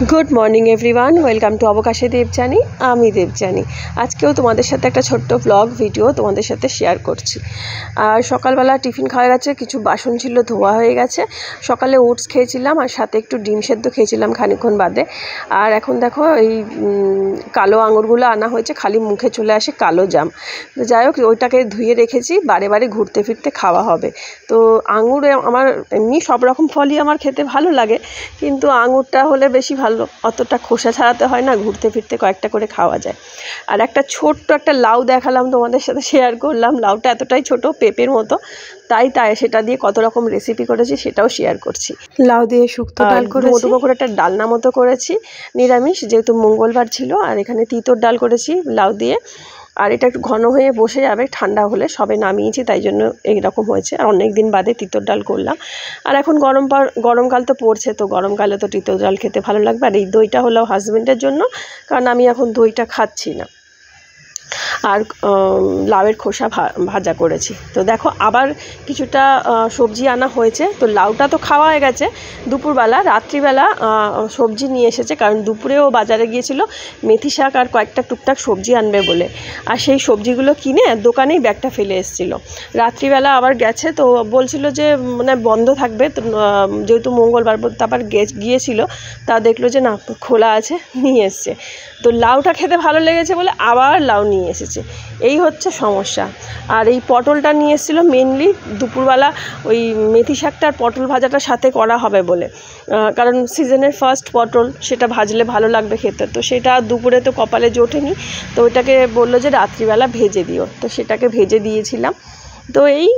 Good morning everyone, welcome to অবকাশে দেবযানী। আমি দেবযানী। আজকেও তোমাদের সাথে একটা ছোট্ট ব্লগ ভিডিও তোমাদের সাথে শেয়ার করছি। আর সকালবেলা টিফিন খাওয়া গেছে, কিছু বাসন ছিল ধোয়া হয়ে গেছে। সকালে ওটস খেয়েছিলাম আর সাথে একটু ডিম সেদ্ধ খেয়েছিলাম খানিকক্ষণ বাদে। আর এখন দেখো এই কালো আঙুরগুলো আনা হয়েছে, খালি মুখে চলে আসে কালো জাম। তো যাই হোক, ওইটাকে ধুয়ে রেখেছি, বারে বারে ঘুরতে ফিরতে খাওয়া হবে। তো আঙুর আমার এমনি সব রকম ফলই আমার খেতে ভালো লাগে, কিন্তু আঙুরটা হলে বেশি ভালো, অতটা খোসা ছাড়াতে হয় না, ঘুরতে ফিরতে কয়েকটা করে খাওয়া যায়। আর একটা ছোট্ট একটা লাউ দেখালাম, তোমাদের সাথে শেয়ার করলাম। লাউটা এতটাই ছোট, পেঁপের মতো, তাই সেটা দিয়ে কত রকম রেসিপি করেছি সেটাও শেয়ার করছি। লাউ দিয়ে শুক্তো ডাল করেছি, করে একটা ডালনা মতো করেছি নিরামিষ, যেহেতু মঙ্গলবার ছিল। আর এখানে তিতর ডাল করেছি লাউ দিয়ে। আর এটা একটু ঘন হয়ে বসে যাবে, ঠান্ডা হলে সবে নামিয়েছি, তাই জন্য এইরকম হয়েছে। আর অনেক দিন বাদে তিতর ডাল করলাম। আর এখন গরমকাল তো পড়ছে, তো গরমকালে তো তিতর ডাল খেতে ভালো লাগবে। আর এই দইটা হলো হাজব্যান্ডের জন্য, কারণ আমি এখন দইটা খাচ্ছি না। আর লাউয়ের খোসা ভাজা করেছি। তো দেখো, আবার কিছুটা সবজি আনা হয়েছে। তো লাউটা তো খাওয়া হয়ে গেছে দুপুরবেলা। রাত্রিবেলা সবজি নিয়ে এসেছে, কারণ দুপুরেও বাজারে গিয়েছিল মেথি শাক আর কয়েকটা টুকটাক সবজি আনবে বলে। আর সেই সবজিগুলো কিনে দোকানেই ব্যাগটা ফেলে এসেছিলো। রাত্রিবেলা আবার গেছে, তো বলছিল যে মানে বন্ধ থাকবে, তো যেহেতু মঙ্গলবার, তারপর গিয়েছিল, তা দেখলো যে না, খোলা আছে, নিয়ে এসছে। তো লাউটা খেতে ভালো লেগেছে বলে আবার লাউ নিয়ে এসেছে। এই হচ্ছে সমস্যা। আর এই পটলটা নিয়ে এসেছিলো মেনলি দুপুরবেলা, ওই মেথি শাকটার পটল ভাজাটার সাথে করা হবে বলে, কারণ সিজনের ফার্স্ট পটল, সেটা ভাজলে ভালো লাগবে খেতে। তো সেটা দুপুরে তো কপালে জোটেনি, তো ওইটাকে বললো যে রাত্রিবেলা ভেজে দিও, তো সেটাকে ভেজে দিয়েছিলাম। তো এই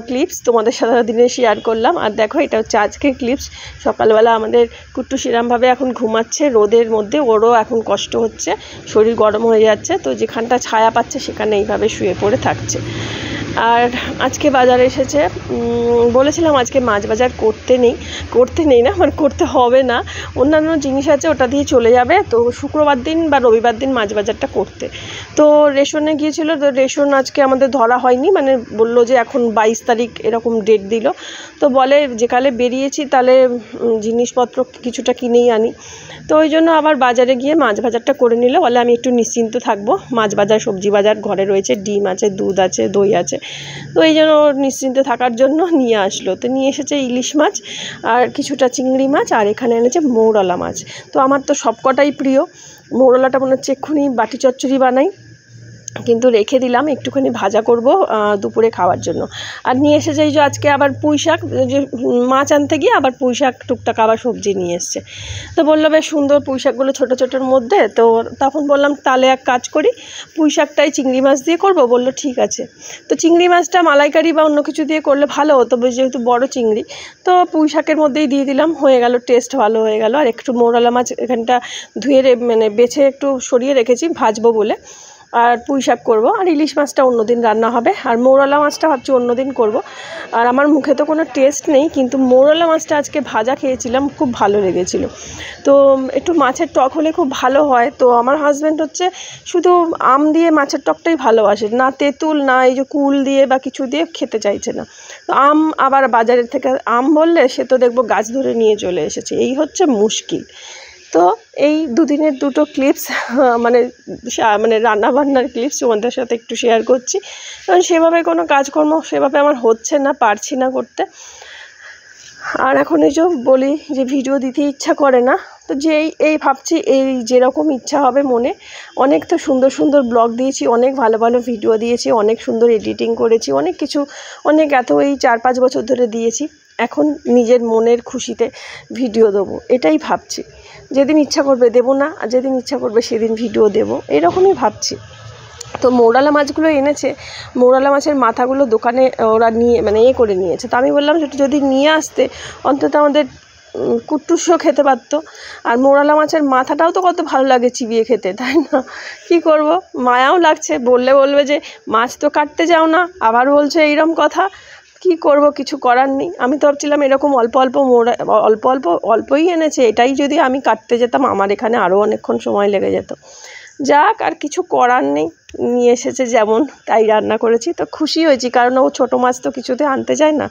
ক্লিপস তোমাদের সাথে দিনে শেয়ার করলাম। আর দেখো, এটা হচ্ছে আজকের ক্লিপস। সকালবেলা আমাদের কুট্টু সেরমভাবে এখন ঘুমাচ্ছে রোদের মধ্যে, ওরও এখন কষ্ট হচ্ছে, শরীর গরম হয়ে যাচ্ছে। তো যেখানটা ছায়া পাচ্ছে সেখানে এইভাবে শুয়ে পড়ে থাকছে। আর আজকে বাজারে এসেছে, বলেছিলাম আজকে মাছ বাজার করতে নেই না, মানে করতে হবে না, অন্যান্য জিনিস আছে ওটা দিয়ে চলে যাবে। তো শুক্রবার দিন বা রবিবার দিন মাছ বাজারটা করতে। তো রেশনে গিয়েছিল, তো রেশন আজকে আমাদের ধরা হয়নি, মানে বললো যে এখন 22 তারিখ এরকম ডেট দিল। তো বলে যেকালে বেরিয়েছি তাহলে জিনিসপত্র কিছুটা কিনেই আনি। তো ওই জন্য আবার বাজারে গিয়ে মাছ বাজারটা করে নিল, বলে আমি একটু নিশ্চিন্ত থাকবো। মাছ বাজার, সবজি বাজার ঘরে রয়েছে, ডিম আছে, দুধ আছে, দই আছে। তো এই জন্য নিশ্চিন্তে থাকার জন্য নিয়ে আসলো। তো নিয়ে এসেছে ইলিশ মাছ আর কিছুটা চিংড়ি মাছ, আর এখানে এনেছে মৌরলা মাছ। তো আমার তো সবকটাই প্রিয়। মৌরলাটা মনে হচ্ছে এক্ষুনি বাটি চচ্চড়ি বানাই, কিন্তু রেখে দিলাম, একটুখানি ভাজা করব দুপুরে খাওয়ার জন্য। আর নিয়ে এসেছে এই যে আজকে আবার পুঁই শাক, যে মাছ আনতে গিয়ে আবার পুঁই শাক টুকটাক আবার সবজি নিয়ে এসছে। তো বললো বেশ সুন্দর পুঁই শাকগুলো ছোটো ছোটোর মধ্যে। তো তখন বললাম তাহলে এক কাজ করি, পুঁই শাকটাই চিংড়ি মাছ দিয়ে করব। বললো ঠিক আছে। তো চিংড়ি মাছটা মালাইকারি বা অন্য কিছু দিয়ে করলে ভালো হতো, যেহেতু বড় চিংড়ি। তো পুঁই শাকের মধ্যেই দিয়ে দিলাম, হয়ে গেল, টেস্ট ভালো হয়ে গেল। আর একটু মৌরলা মাছ এখানটা ধুয়ে মানে বেছে একটু সরিয়ে রেখেছি ভাজবো বলে। আর পুঁই শাক করবো, আর ইলিশ মাছটা অন্যদিন রান্না হবে, আর মৌরলা মাছটা ভাবছি অন্যদিন করব। আর আমার মুখে তো কোনো টেস্ট নেই, কিন্তু মৌরলা মাছটা আজকে ভাজা খেয়েছিলাম, খুব ভালো লেগেছিলো। তো একটু মাছের টক হলে খুব ভালো হয়। তো আমার হাজব্যান্ড হচ্ছে শুধু আম দিয়ে মাছের টকটাই ভালোবাসে, না তেঁতুল, না এই যে কুল দিয়ে বা কিছু দিয়ে খেতে চাইছে না। তো আম আবার বাজারের থেকে আম বললে সে তো দেখবো গাছ ধরে নিয়ে চলে এসেছে, এই হচ্ছে মুশকিল। তো এই দুদিনের দুটো ক্লিপস, মানে রান্নাবান্নার ক্লিপস তোমাদের সাথে একটু শেয়ার করছি, কারণ সেভাবে কোনো কাজকর্ম সেভাবে আমার হচ্ছে না, পারছি না করতে। আর এখন এই যে বলি যে ভিডিও দিতে ইচ্ছা করে না, তো এই ভাবছি এই যেরকম ইচ্ছা হবে মনে। অনেক তো সুন্দর সুন্দর ব্লগ দিয়েছি, অনেক ভালো ভালো ভিডিও দিয়েছি, অনেক সুন্দর এডিটিং করেছি, অনেক কিছু, এত এই 4-5 বছর ধরে দিয়েছি। এখন নিজের মনের খুশিতে ভিডিও দেবো, এটাই ভাবছি। যেদিন ইচ্ছা করবে দেবো না, আর যেদিন ইচ্ছা করবে সেদিন ভিডিও দেবো, এরকমই ভাবছি। তো মৌরলা মাছগুলো এনেছে, মৌরলা মাছের মাথাগুলো দোকানে ওরা নিয়ে করে নিয়েছে। তো আমি বললাম সেটা যদি নিয়ে আসতে, অন্তত আমাদের কুট্টুসও খেতে পারতো। আর মৌরলা মাছের মাথাটাও তো কত ভালো লাগে চিবিয়ে খেতে, তাই না? কী করব, মায়াও লাগছে। বলবে যে মাছ তো কাটতে যাও না, আবার বলছে এইরকম কথা। কি করব, কিছু করার নেই। আমি তো ভাবছিলাম এরকম অল্পই এনেছে, এটাই যদি আমি কাটতে যেতাম আমার এখানে আরও অনেকক্ষণ সময় লেগে যেত। যাক, আর কিছু করার নেই, নিয়ে এসেছে যেমন তাই রান্না করেছি। তো খুশি হয়েছি, কারণ ও ছোটো মাছ তো কিছুতে আনতে চায় না,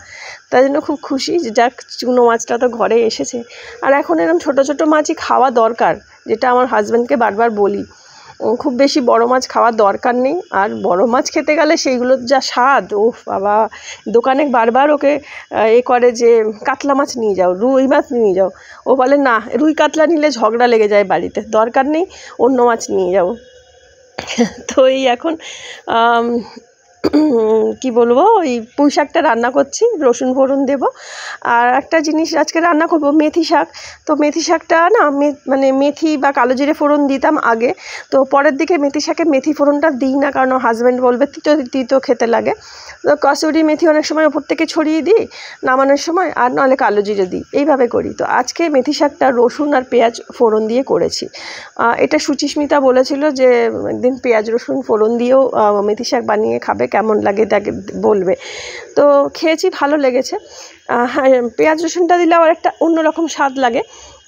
তাই জন্য খুব খুশি যে যাক চুনো মাছটা তো ঘরে এসেছে। আর এখন এরকম ছোটো ছোটো মাছই খাওয়া দরকার, যেটা আমার হাজব্যান্ডকে বারবার বলি, খুব বেশি বড় মাছ খাওয়ার দরকার নেই। আর বড় মাছ খেতে গেলে সেইগুলোর যা স্বাদ, ও বাবা, দোকানে বারবার ওকে করে যে কাতলা মাছ নিয়ে যাও, রুই মাছ নিয়ে যাও। ও বলে না, রুই কাতলা নিলে ঝগড়া লেগে যায় বাড়িতে, দরকার নেই, অন্য মাছ নিয়ে যাও। তো এই এখন কি বলবো, ওই পুঁই শাকটা রান্না করছি, রসুন ফোড়ন দেব। আর একটা জিনিস আজকে রান্না করব, মেথি শাক। তো মেথি শাকটা না, মানে মেথি বা কালো জিরে ফোড়ন দিতাম আগে, তো পরের দিকে মেথি শাকে মেথি ফোড়নটা দিই না, কারণ হাজব্যান্ড বলবে তিতো তিতো খেতে লাগে। তো কসুরি মেথি অনেক সময় ওপর থেকে ছড়িয়ে দিই নামানোর সময়, আর নাহলে কালো জিরে দিই, এইভাবে করি। তো আজকে মেথি শাকটা রসুন আর পেঁয়াজ ফোড়ন দিয়ে করেছি। এটা সুচিস্মিতা বলেছিল যে একদিন পেঁয়াজ রসুন ফোড়ন দিয়েও মেথি শাক বানিয়ে খাবে, কেমন লাগে তাকে বলবে। তো খেয়েছি, ভালো লেগেছে। হ্যাঁ, পেঁয়াজ রসুনটা দিলে আবার একটা অন্যরকম স্বাদ লাগে,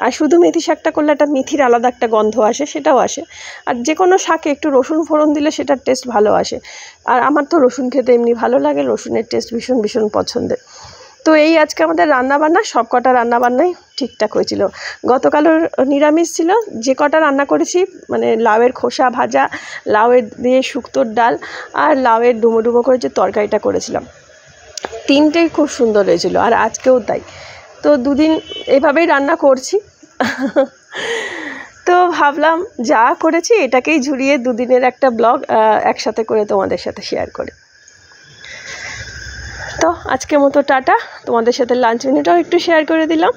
আর শুধু মেথি শাকটা করলে একটা মেথির আলাদা একটা গন্ধ আসে, সেটাও আসে। আর যে কোনো শাকে একটু রসুন ফোড়ন দিলে সেটার টেস্ট ভালো আসে। আর আমার তো রসুন খেতে এমনি ভালো লাগে, রসুনের টেস্ট ভীষণ ভীষণ পছন্দের। তো এই আজকে আমাদের রান্নাবান্না, সব কটা রান্নাবান্নাই ঠিকঠাক হয়েছিল। গতকালও নিরামিষ ছিল, যে কটা রান্না করেছি মানে লাউয়ের খোসা ভাজা, লাউয়ের দিয়ে শুক্তোর ডাল, আর লাউয়ের ডুমো ডুমো করে যে তরকারিটা করেছিলাম, তিনটেই খুব সুন্দর হয়েছিল। আর আজকেও তাই। তো দুদিন এভাবেই রান্না করছি। তো ভাবলাম যা করেছি এটাকেই ঝুরিয়ে দুদিনের একটা ব্লগ একসাথে করে তোমাদের সাথে শেয়ার করি। তো আজকের মতো টাটা, তোমাদের সাথে লাঞ্চ মেনুটাও একটু শেয়ার করে দিলাম।